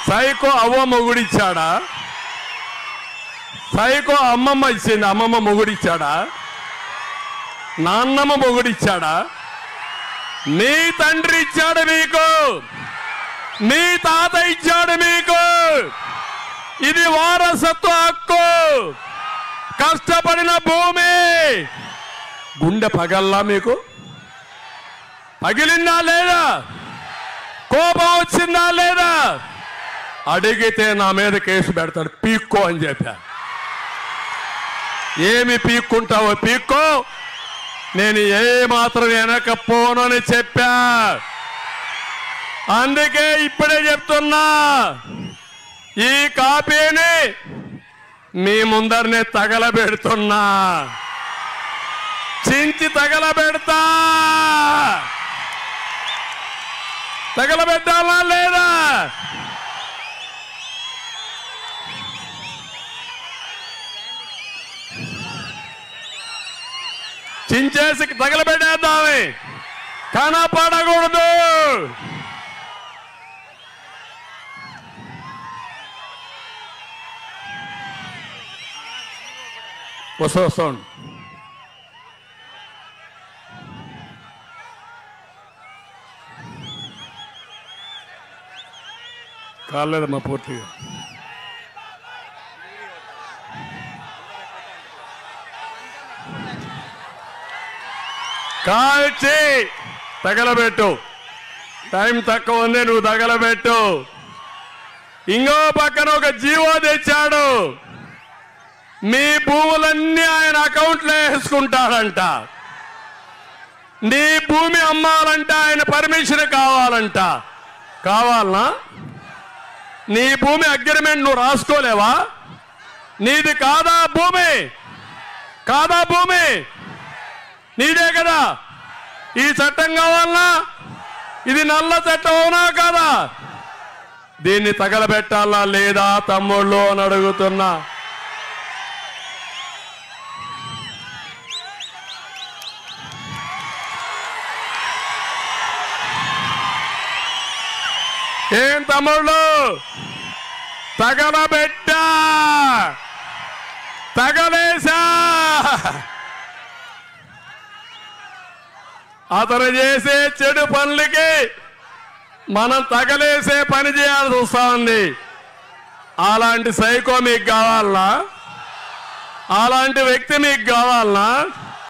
Psycho అవ్వ మొగుడిచ్చాడా? Psycho అమ్మమ్మ ఇచ్చింది, అమ్మమ్మ మొగుడిచ్చాడా? నాన్నమ్మ మొగుడిచ్చాడా? నీ తండ్రి ఇచ్చాడు మీకు, నీ తాత ఇచ్చాడు మీకు. ఇది వారసత్వ హక్కు, కష్టపడిన భూమి. గుండె పగల్లా మీకు? పగిలిందా లేదా? కోపం వచ్చిందా లేదా? అడిగితే నా మీద కేసు పెడతాడు, పీక్కో అని చెప్పా. ఏమి పీక్కుంటావో పీక్కో, నేను ఏ మాత్రం వెనకపోనని చెప్పా. అందుకే ఇప్పుడే చెప్తున్నా, ఈ కాపీని మీ ముందరనే తగలబెడుతున్నా, చించి తగలబెడతా. తగలబెట్టాలా లేదా? చించేసి తగలబెట్టేద్దామే, కనపడకూడదు. వస్తాను. కాలేదమ్మా పూర్తిగా. కాల్చి తగలబెట్టు. టైం తక్కువ ఉంది, నువ్వు తగలబెట్టు. ఇంకో పక్కన ఒక జీవో తెచ్చాడు, మీ భూములన్నీ ఆయన అకౌంట్లో వేసుకుంటాడంట. నీ భూమి అమ్మాలంట, ఆయన పర్మిషన్ కావాలంట. కావాలనా? నీ భూమి అగ్రిమెంట్ నువ్వు రాసుకోలేవా? నీది కాదా భూమి? కాదా భూమి? నీదే కదా. ఈ చట్టం కావాలనా? ఇది నల్ల చట్టం అవునా కాదా? దీన్ని తగలబెట్టాలా లేదా తమ్ముళ్ళు అని అడుగుతున్నా. ఏం తమ్ముళ్ళు, తగలబెట్టా, తగలేసా. అతను చేసే చెడు పనులకి మనం తగలేసే పని చేయాల్సి వస్తా ఉంది. అలాంటి సైకో మీకు కావాలనా? అలాంటి వ్యక్తి మీకు కావాలనా?